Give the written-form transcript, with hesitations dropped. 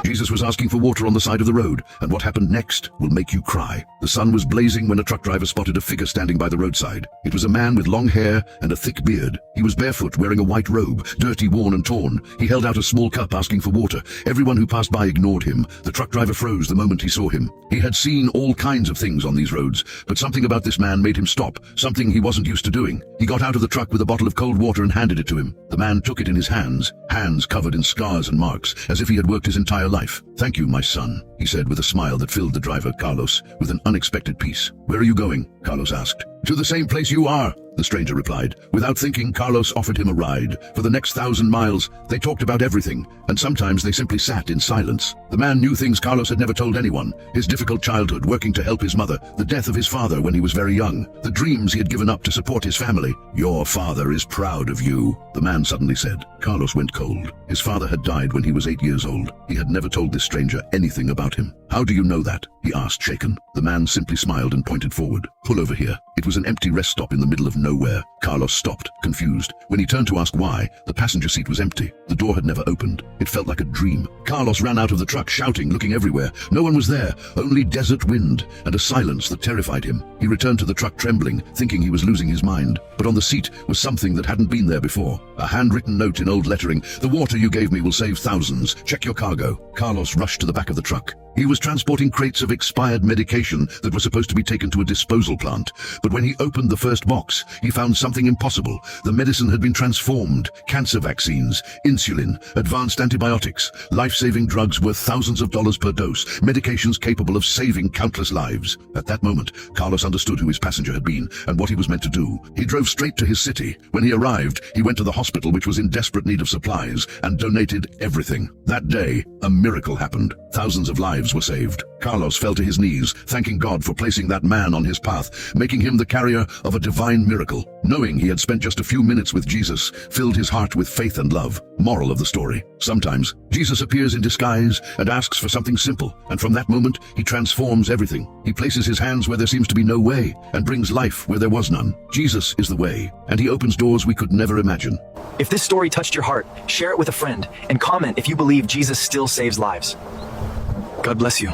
Jesus was asking for water on the side of the road, and what happened next will make you cry. The sun was blazing when a truck driver spotted a figure standing by the roadside. It was a man with long hair and a thick beard. He was barefoot, wearing a white robe, dirty, worn and torn. He held out a small cup asking for water. Everyone who passed by ignored him. The truck driver froze the moment he saw him. He had seen all kinds of things on these roads, but something about this man made him stop, something he wasn't used to doing. He got out of the truck with a bottle of cold water and handed it to him. The man took it in his hands covered in scars and marks, as if he had worked his entire life. "Thank you, my son," he said with a smile that filled the driver, Carlos, with an unexpected peace. "Where are you going?" Carlos asked. "To the same place you are," the stranger replied. Without thinking, Carlos offered him a ride. For the next 1,000 miles, they talked about everything, and sometimes they simply sat in silence. The man knew things Carlos had never told anyone: his difficult childhood, working to help his mother, the death of his father when he was very young, the dreams he had given up to support his family. "Your father is proud of you," the man suddenly said. Carlos went cold. His father had died when he was 8 years old. He had never told this stranger anything about him. "How do you know that?" he asked, shaken. The man simply smiled and pointed forward. "Pull over here." It was an empty rest stop in the middle of nowhere. Carlos stopped, confused. When he turned to ask why, the passenger seat was empty. The door had never opened. It felt like a dream. Carlos ran out of the truck, shouting, looking everywhere. No one was there, only desert wind and a silence that terrified him. He returned to the truck trembling, thinking he was losing his mind. But on the seat was something that hadn't been there before. A handwritten note in old lettering. "The water you gave me will save thousands. Check your cargo." Carlos rushed to the back of the truck. He was transporting crates of expired medication that were supposed to be taken to a disposal plant. But when he opened the first box, he found something impossible. The medicine had been transformed. Cancer vaccines, insulin, advanced antibiotics, life-saving drugs worth thousands of dollars per dose, medications capable of saving countless lives. At that moment, Carlos understood who his passenger had been and what he was meant to do. He drove straight to his city. When he arrived, he went to the hospital, which was in desperate need of supplies, and donated everything. That day, a miracle happened. Thousands of lives were saved. Carlos fell to his knees, thanking God for placing that man on his path, making him the carrier of a divine miracle. Knowing he had spent just a few minutes with Jesus filled his heart with faith and love. Moral of the story: sometimes Jesus appears in disguise and asks for something simple, and from that moment he transforms everything. He places his hands where there seems to be no way and brings life where there was none. Jesus is the way, and he opens doors we could never imagine. If this story touched your heart, share it with a friend and comment if you believe Jesus still saves lives. God bless you.